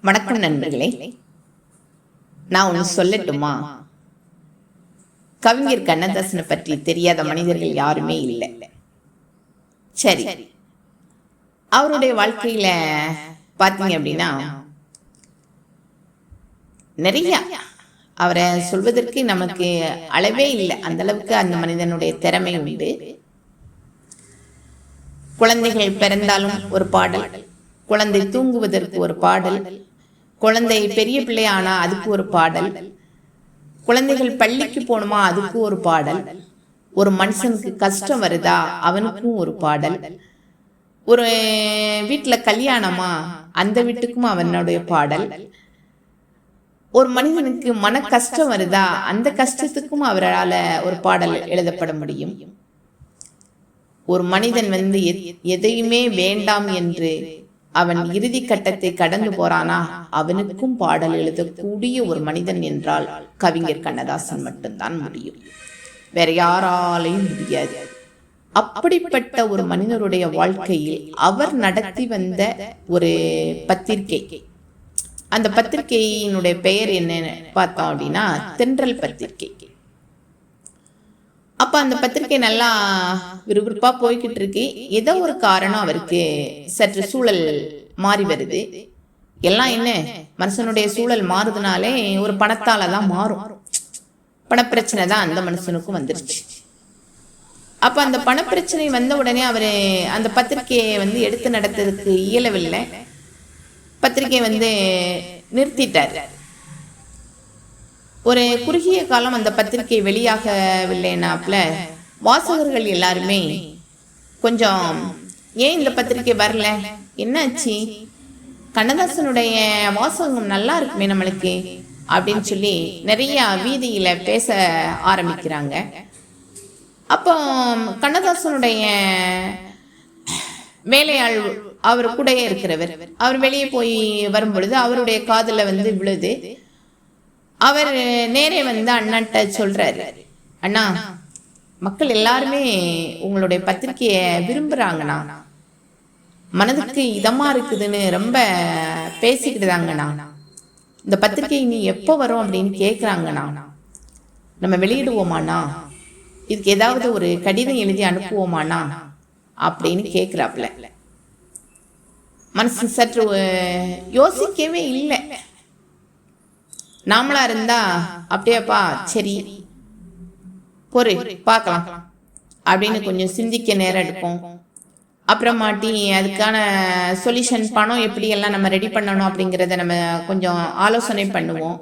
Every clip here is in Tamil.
வணக்கம் நண்பர்களே. நான் ஒன்று சொல்லட்டுமா? கவிஞர் கண்ணதாசனை பற்றி தெரியாத மனிதர்கள் யாருமே இல்லை. சரி, அவருடைய வாழ்க்கையில பார்த்தீங்க அப்படின்னா நிறைய அவரை சொல்வதற்கு நமக்கு அளவே இல்லை. அந்த அளவுக்கு அந்த மனிதனுடைய திறமை உண்டு. குழந்தைகள் பிறந்தாலும் ஒரு பாடல், குழந்தை தூங்குவதற்கு ஒரு பாடல், குழந்தை பெரிய பிள்ளை ஆனா அதுக்கு ஒரு பாடல், குழந்தைகள் பள்ளிக்கு போகணுமா அதுக்கு ஒரு பாடல், ஒரு மனுஷனுக்கு கஷ்டம் வருதா அவனுக்கும் ஒரு பாடல், ஒரு வீட்டில் கல்யாணமா அந்த வீட்டுக்கும் அவனுடைய பாடல், ஒரு மனிதனுக்கு மன கஷ்டம் வருதா அந்த கஷ்டத்துக்கும் அவரால் ஒரு பாடல் எழுதப்பட முடியும். ஒரு மனிதன் எதையுமே வேண்டாம் என்று அவன் இறுதி கட்டத்தை கடந்து போறானா அவனுக்கும் பாடல் எழுதக்கூடிய ஒரு மனிதன் என்றால் கவிஞர் கண்ணதாசன் மட்டும்தான் முடியும். வேற யாராலையும் முடியாது. அப்படிப்பட்ட ஒரு மனிதனுடைய வாழ்க்கையில் அவர் நடத்தி வந்த ஒரு பத்திரிகை, அந்த பத்திரிகையினுடைய பெயர் என்னன்னு பார்த்தோம் அப்படின்னா தென்றல் பத்திரிகை. அப்ப அந்த பத்திரிகை நல்லா விறுவிறுப்பா போய்கிட்டு இருக்கு. ஏதோ ஒரு காரணம் அவருக்கு சற்று சூழல் மாறி வருது. எல்லாம் என்ன, மனுஷனுடைய சூழல் மாறுதுனாலே ஒரு பணத்தால தான் மாறும். பணப்பிரச்சனை தான் அந்த மனுஷனுக்கும் வந்துருச்சு. அப்ப அந்த பணப்பிரச்சனை வந்த உடனே அவரு அந்த பத்திரிகையை எடுத்து நடத்துறதுக்கு இயலவில்லை. பத்திரிகை நிறுத்திட்டார். ஒரு குறுகிய காலம் அந்த பத்திரிகை வெளியாகவில்லைனாப்ல வாசகர்கள் எல்லாருமே கொஞ்சம் ஏன் இந்த பத்திரிகை வரல, என்னாச்சு, கண்ணதாசனுடைய வாசகம் நல்லா இருக்குமே நம்மளுக்கு அப்படின்னு சொல்லி நிறைய வீதியில பேச ஆரம்பிக்கிறாங்க. அப்போ கண்ணதாசனுடைய வேலையாள் அவர் கூட இருக்கிறவர், அவர் வெளியே போய் வரும் பொழுது அவருடைய காதுல விழுது. அவர் நேரே அண்ணாட்ட சொல்றாரு, அண்ணா, மக்கள் எல்லாருமே உங்களுடைய பத்திரிகையை விரும்புறாங்கண்ணா, மனதுக்கு இதமா இருக்குதுன்னு ரொம்ப பேசிக்கிட்டு தாங்கண்ணா, இந்த பத்திரிகை நீ எப்போ வரும் அப்படின்னு கேட்குறாங்கண்ணா, நம்ம வெளியிடுவோமாண்ணா, இதுக்கு ஏதாவது ஒரு கடிதம் எழுதி அனுப்புவோமாண்ணா அப்படின்னு கேட்குறாப்புல. மனசு சற்று யோசிக்கவே இல்லை. நாமளா இருந்தா அப்படியேப்பா சரி பொறு பார்க்கலாம் அப்படின்னு கொஞ்சம் சிந்திக்க நேரம் எடுப்போம். அப்புறமாட்டி அதுக்கான சொல்யூஷன், பணம் எப்படி எல்லாம் நம்ம ரெடி பண்ணணும் அப்படிங்கிறத நம்ம கொஞ்சம் ஆலோசனை பண்ணுவோம்.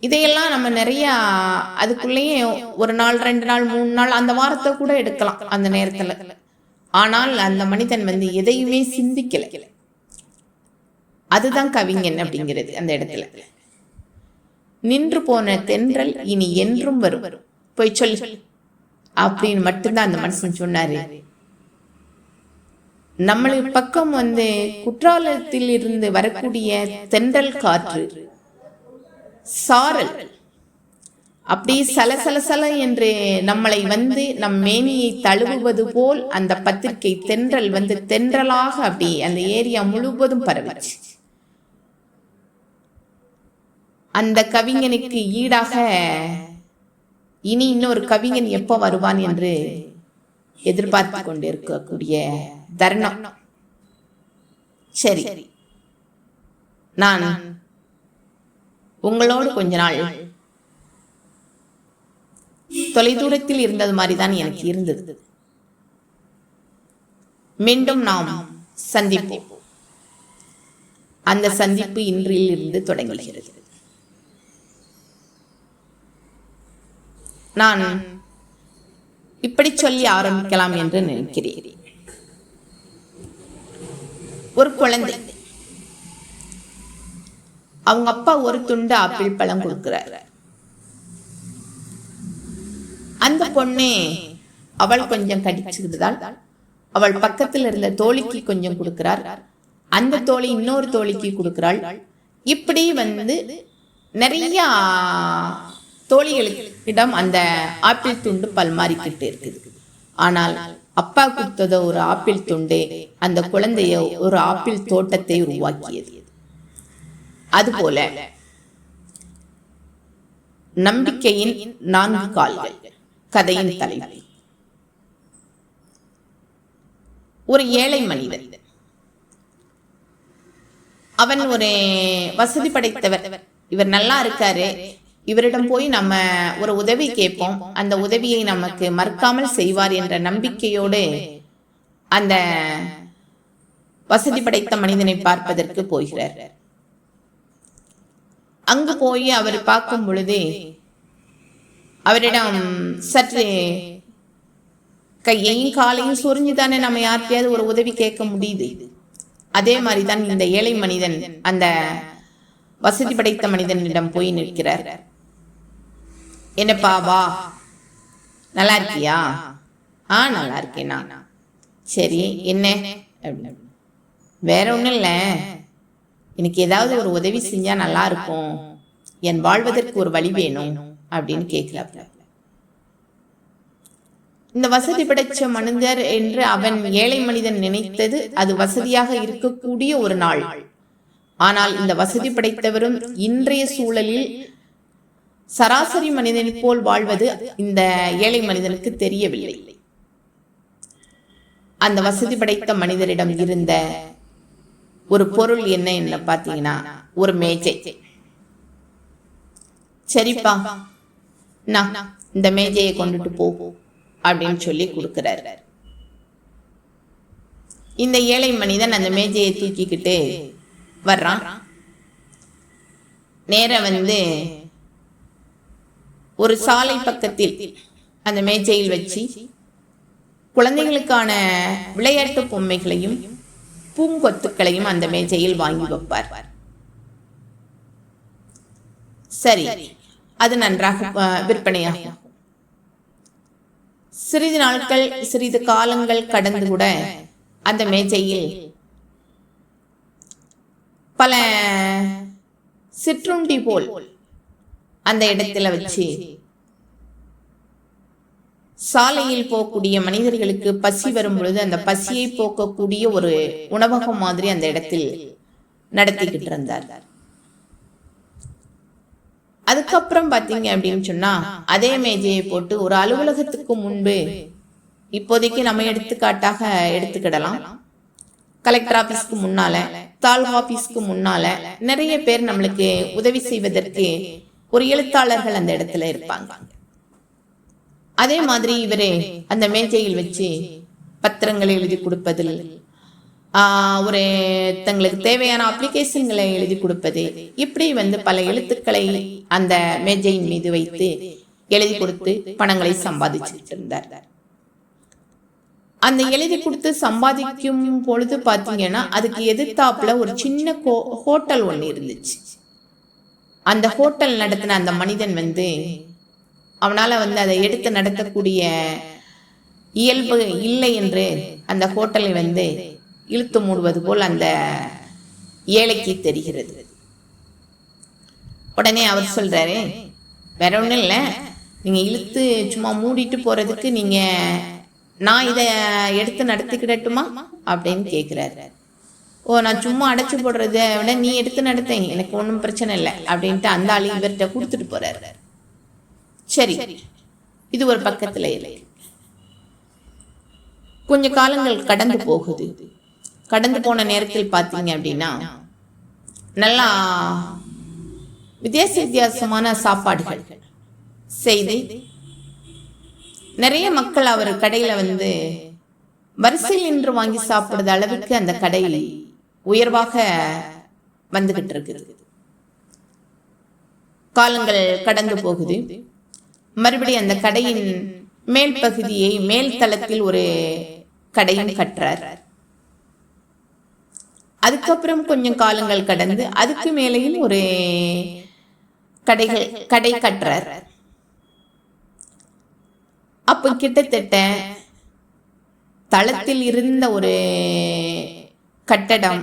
இதையெல்லாம் நம்ம நிறைய அதுக்குள்ளேயே ஒரு நாள் 2 நாள் 3 நாள் அந்த வாரத்தை கூட எடுக்கலாம் அந்த நேரத்துல. ஆனால் அந்த மனிதன் எதையுமே சிந்திக்கல. அதுதான் கவிஞன் அப்படிங்கிறது. அந்த இடத்துல நின்று போன தென்றல் இனி என்றும் வரும், போய் சொல்லு அப்படின்னு மட்டும்தான் அந்த மனுஷன் சொன்னாரு. நம்மளுக்கு பக்கம் குற்றாலத்தில் இருந்து வரக்கூடிய தென்றல் காற்று சாரல் அப்படி சலசலசல என்று நம்மளை நம் மேனியை தழுவுவது போல் அந்த பத்திரிகை தென்றல் தென்றலாக அப்படி அந்த ஏரியா முழுவதும் பரவிச்சு. அந்த கவிஞனுக்கு ஈடாக இனி இன்னொரு கவிஞன் எப்போ வருவான் என்று எதிர்பார்த்து கொண்டிருக்கக்கூடிய தருணம். சரி, நான் உங்களோடு கொஞ்ச நாள் தொலைதூரத்தில் இருந்தது மாதிரிதான் எனக்கு இருந்தது. மீண்டும் நாம் சந்திப்போம். அந்த சந்திப்பு இன்றில் இருந்து தொடங்குகிறது. நான் இப்படி சொல்லி ஆரம்பிக்கலாம் என்று நினைக்கிறேன். ஒரு குழந்தை, அவங்க அப்பா ஒரு துண்டு ஆப்பிள் பழம் கொடுக்கிறார். அந்த பொண்ணே அவள் கொஞ்சம் கடிச்சுக்கிட்டுதான் அவள் பக்கத்தில் இருந்த தோழிக்கு கொஞ்சம் கொடுக்கிறார். அந்த தோழி இன்னொரு தோழிக்கு கொடுக்கிறாள். இப்படி நிறைய தோழிகளிடம் அந்த ஆப்பிள் துண்டு பல்மாறிக்கிட்டு இருக்குது. ஆனால் அப்பா கொடுத்ததோ ஒரு ஆப்பிள் துண்டு அந்த குழந்தைய ஒரு ஆப்பிள் தோட்டத்தை உருவாக்கியது. அதுபோல நம்பிக்கையின் 4 கால்கள் கதையின் தலைவி. ஒரு ஏழை மனிதன், அவன் ஒரு வசதி படைத்தவர். இவர் நல்லா இருக்காரு, இவரிடம் போய் நம்ம ஒரு உதவி கேட்போம், அந்த உதவியை நமக்கு மறுக்காமல் செய்வார் என்ற நம்பிக்கையோடு அந்த வசதி படைத்த மனிதனை பார்ப்பதற்கு போகிறார். அங்கு போய் அவர் பார்க்கும் பொழுது அவரிடம் சற்று கையையும் காலையும் சொரிஞ்சுதானே நம்ம யார்கிட்டயாவது ஒரு உதவி கேட்க முடியுது. அதே மாதிரிதான் இந்த ஏழை மனிதன் அந்த வசதி படைத்த மனிதனிடம் போய் நிற்கிறார். என்னப்பா வா, நல்லா இருக்கியா? நல்லா இருக்கேனா. சரி, என்ன? வேற ஒண்ணும் இல்ல, எனக்கு ஏதாவது ஒரு உதவி செஞ்சா நல்லா இருக்கும், என் வாழ்வதற்கு ஒரு வழி வேணும் அப்படின்னு கேட்கிறாப்ல. இந்த வசதி படைச்ச மனிதர் என்று அவன் ஏழை மனிதன் நினைத்தது அது வசதியாக இருக்கக்கூடிய ஒரு நாள். ஆனால் இந்த வசதி படைத்தவரும் இன்றைய சூழலில் சராசரி மனிதனை போல் வாழ்வது இந்த ஏழை மனிதனுக்கு தெரியவில்லை. அந்த வசதி படைத்த மனிதரிடம் இருந்த ஒரு பொருள் என்ன என்று பார்த்தீங்கன்னா ஒரு மேஜை. சரிப்பா, நான் இந்த மேஜையை கொண்டுட்டு போ அப்படின்னு சொல்லி கொடுக்கிறாரு. இந்த ஏழை மனிதன் அந்த மேஜையை தூக்கிக்கிட்டு வர்றான். நேர ஒரு சாலை பக்கத்தில் அந்த மேஜையில் வச்சு குழந்தைகளுக்கான விளையாட்டு பொம்மைகளையும் பூங்கொத்துக்களையும் அந்த மேஜையில் வாங்கி வைப்பார். சரி, அது நன்றாக விற்பனையாகும். சிறிது நாட்கள், சிறிது காலங்கள் கடந்து கூட அந்த மேஜையில் பல சிற்றுண்டி போல் அந்த இடத்துல வச்சு சாலையில் போகக்கூடிய மனிதர்களுக்கு பசி வரும் பொழுது அந்த பசியை போக்கக்கூடிய ஒரு உணவகம் மாதிரி அந்த இடத்தில் நடத்திக்கிட்டு இருந்தார். அதுக்கப்புறம் பாத்தீங்க அப்படின்னு சொன்னா அதே மேஜையை போட்டு ஒரு அலுவலகத்துக்கு முன்பு, இப்போதைக்கு நம்ம எடுத்துக்காட்டாக எடுத்துக்கிடலாம், கலெக்டர் ஆபீஸ்க்கு முன்னால, தாலுகா ஆபீஸ்க்கு முன்னால நிறைய பேர் நம்மளுக்கு உதவி செய்வதற்கு ஒரு எழுத்தாளர்கள் அந்த இடத்துல இருப்பாங்க. அதே மாதிரி இவரே அந்த மேஜையில் வச்சு பத்திரங்களை எழுதி கொடுப்பதில், ஒரு தங்களுக்கு தேவையான அப்ளிகேஷன்களை எழுதி கொடுப்பது, இப்படி பல எழுத்துக்களை அந்த மேஜையின் மீது வைத்து எழுதி கொடுத்து பணங்களை சம்பாதிச்சுட்டு இருந்தார். அந்த எழுதி கொடுத்து சம்பாதிக்கும் பொழுது பாத்தீங்கன்னா அதுக்கு எதிர்த்தாப்புல ஒரு சின்ன ஹோட்டல் ஒண்ணு இருந்துச்சு. அந்த ஹோட்டல் நடத்தின அந்த மனிதன் அவனால அதை எடுத்து நடத்தக்கூடிய இயல்பு இல்லை என்று அந்த ஹோட்டலை இழுத்து மூடுவது போல் அந்த ஏழைக்கு தெரிகிறது. உடனே அவர் சொல்றாரு, வேற ஒண்ணும் இல்லை, நீங்க இழுத்து சும்மா மூடிட்டு போறதுக்கு நான் இதை எடுத்து நடத்திக்கிடட்டுமா அப்படின்னு கேட்கிறாரு. ஓ, நான் சும்மா அடைச்சு போடுறத விட நீ எடுத்து நடத்தேன், எனக்கு ஒன்றும் பிரச்சனை இல்லை அப்படின்ட்டு அந்த ஆளு இவர்கிட்ட கொடுத்துட்டு போறாரு. சரி, இது ஒரு பக்கத்துல இல்லை. கொஞ்ச காலங்கள் கடந்து போகுது. கடந்து போன நேரத்தில் பார்த்தீங்க அப்படின்னா நல்லா வித்தியாசமான சாப்பாடுகள் செய்து நிறைய மக்கள் அவர் கடையில வரிசையில் நின்று வாங்கி சாப்பிடுற அளவுக்கு அந்த கடை உயர்வாக வந்துகிட்டு இருக்குது. காலங்கள் கடந்து போகுது. மறுபடியும் அந்த கடையின் மேல் பகுதியை, மேல் தளத்தில் ஒரு கடையும் கட்டுறார். அதுக்கப்புறம் கொஞ்சம் காலங்கள் கடந்து அதுக்கு மேலேயும் ஒரு கடை கட்டுறார். அப்ப கிட்டத்தட்ட தளத்தில் இருந்த ஒரு கட்டடம்,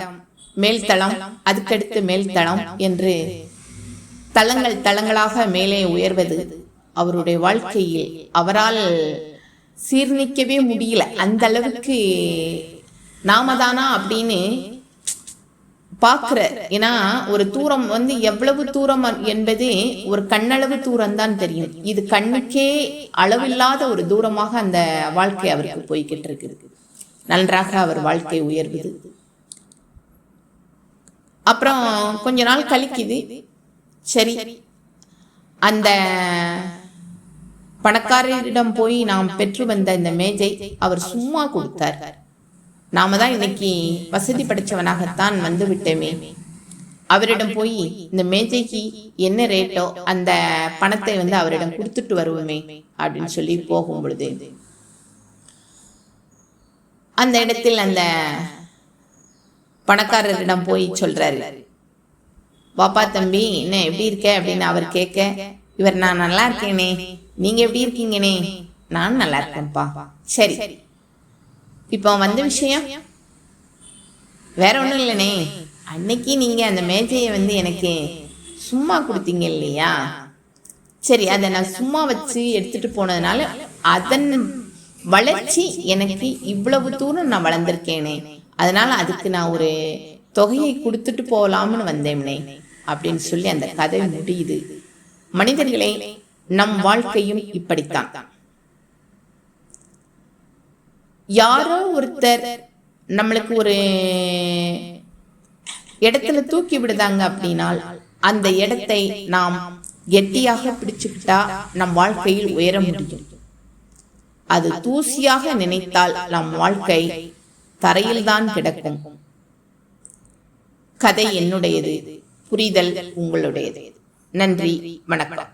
மேல்தளம், அதுக்கடுத்து மேல்தளம் என்று தளங்களாக மேலே உயர்வது அவருடைய வாழ்க்கையில் அவரால் சீர்நிக்கவே முடியல. அந்த அளவுக்கு நாம தானா அப்படின்னு பார்க்கிற. ஏன்னா ஒரு தூரம் வந்து எவ்வளவு தூரம் என்பதே ஒரு கண்ணளவு தூரம் தான் தெரியும். இது கண்ணுக்கே அளவில்லாத ஒரு தூரமாக அந்த வாழ்க்கை அவருக்கு போய்கிட்டு இருக்கு. நன்றாக அவர் வாழ்க்கை உயர்வுது. அப்புறம் கொஞ்ச நாள் கழிக்குது. சரி, அந்த பணக்காரரிடம் போய் நாம் பெற்று வந்த இந்த மேஜை அவர் சும்மா கொடுத்தார். நாம தான் இன்னைக்கு வசதி படைச்சவனாகத்தான் வந்து விட்டோமே, அவரிடம் போய் இந்த மேஜைக்கு என்ன ரேட்டோ அந்த பணத்தை வந்து அவரிடம் கொடுத்துட்டு வருவோமே அப்படின்னு சொல்லி போகும் பொழுது அந்த இடத்தில் அந்த பணக்காரரிடம் போய் சொல்றாரு, பாப்பா தம்பி என்ன எப்படி இருக்க அப்படின்னு அவர் கேட்க, இவர் நான் நல்லா இருக்கேனே, நீங்க எப்படி இருக்கீங்கனே, நான் நல்லா இருக்கேன்ப்பா. சரி, இப்போ வந்த விஷயம் வேற ஒன்றும் இல்லைனே, அன்னைக்கு நீங்க அந்த மேஜையை வந்து எனக்கு சும்மா கொடுத்தீங்க இல்லையா, சரி அதை நான் சும்மா வச்சு எடுத்துட்டு போனதுனால அதன் வளர்ச்சி எனக்கு இவ்வளவு தூரம் நான் வளர்ந்திருக்கேனே, அதனால அதுக்கு நான் ஒரு தொகையை கொடுத்துட்டு போகலாம்னு வந்தேனே அப்படின்னு சொல்லி அந்த கதை முடியுது. மனிதர்களே, நம் வாழ்க்கையும் இப்படித்தான். யாரோ ஒருத்தர் நம்மளுக்கு ஒரு இடத்துல தூக்கி விடுதாங்க அப்படின்னால் அந்த இடத்தை நாம் கெட்டியாக பிடிச்சுக்கிட்டா நம் வாழ்க்கையில் உயர முடியும். அது தூசியாக நினைத்தால் நம் வாழ்க்கை தரையில்தான் கிடக்கும். கதை என்னுடையது, புரிதல் உங்களுடையது. நன்றி, வணக்கம்.